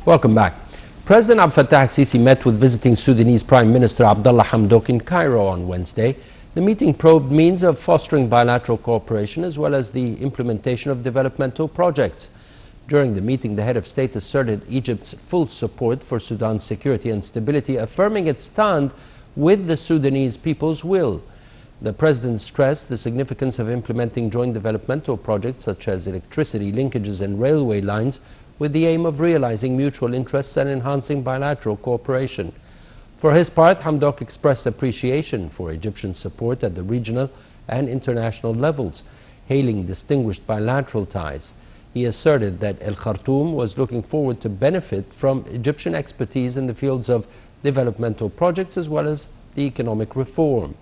Welcome back. President Abdel Fattah al-Sisi met with visiting Sudanese Prime Minister Abdullah Hamdok in Cairo on Wednesday. The meeting probed means of fostering bilateral cooperation as well as the implementation of developmental projects. During the meeting, the head of state asserted Egypt's full support for Sudan's security and stability, affirming its stand with the Sudanese people's will. The president stressed the significance of implementing joint developmental projects such as electricity linkages and railway lines with the aim of realizing mutual interests and enhancing bilateral cooperation. For his part, Hamdok expressed appreciation for Egyptian support at the regional and international levels, hailing distinguished bilateral ties. He asserted that El Khartoum was looking forward to benefit from Egyptian expertise in the fields of developmental projects as well as the economic reform.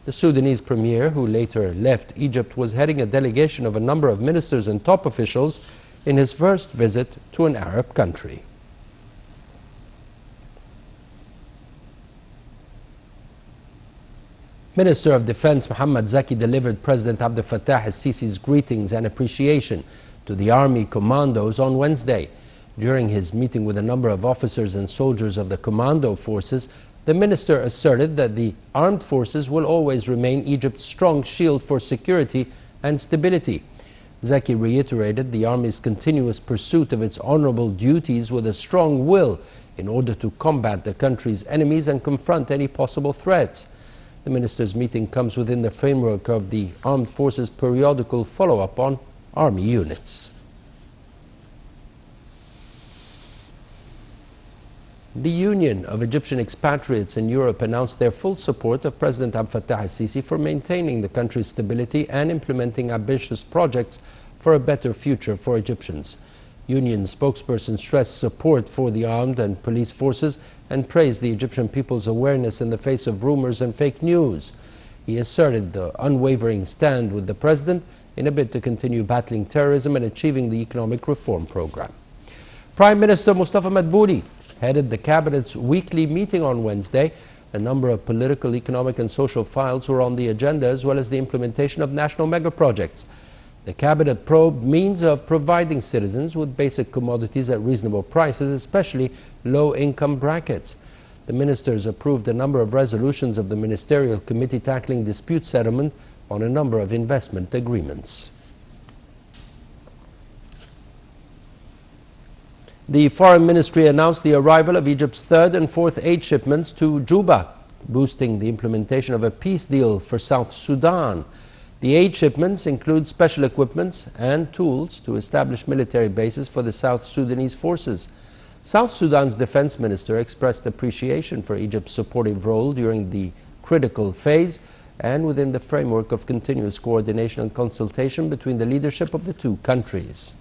The Sudanese premier, who later left Egypt, was heading a delegation of a number of ministers and top officials in his first visit to an Arab country. Minister of Defense Mohammad Zaki delivered President Abdel Fattah al-Sisi's greetings and appreciation to the Army commandos on Wednesday. During his meeting with a number of officers and soldiers of the commando forces, the minister asserted that the armed forces will always remain Egypt's strong shield for security and stability. Zaki reiterated the Army's continuous pursuit of its honorable duties with a strong will in order to combat the country's enemies and confront any possible threats. The ministers' meeting comes within the framework of the Armed Forces periodical follow-up on Army units. The Union of Egyptian Expatriates in Europe announced their full support of President Abdel Fattah al-Sisi for maintaining the country's stability and implementing ambitious projects for a better future for Egyptians. Union spokesperson stressed support for the armed and police forces and praised the Egyptian people's awareness in the face of rumors and fake news. He asserted the unwavering stand with the president in a bid to continue battling terrorism and achieving the economic reform program. Prime Minister Mustafa Madbouli headed the cabinet's weekly meeting on Wednesday. A number of political, economic and social files were on the agenda, as well as the implementation of national mega projects. The cabinet probed means of providing citizens with basic commodities at reasonable prices, especially low-income brackets. The ministers approved a number of resolutions of the ministerial committee tackling dispute settlement on a number of investment agreements. The Foreign Ministry announced the arrival of Egypt's third and fourth aid shipments to Juba, boosting the implementation of a peace deal for South Sudan. The aid shipments include special equipment and tools to establish military bases for the South Sudanese forces. South Sudan's defense minister expressed appreciation for Egypt's supportive role during the critical phase and within the framework of continuous coordination and consultation between the leadership of the two countries.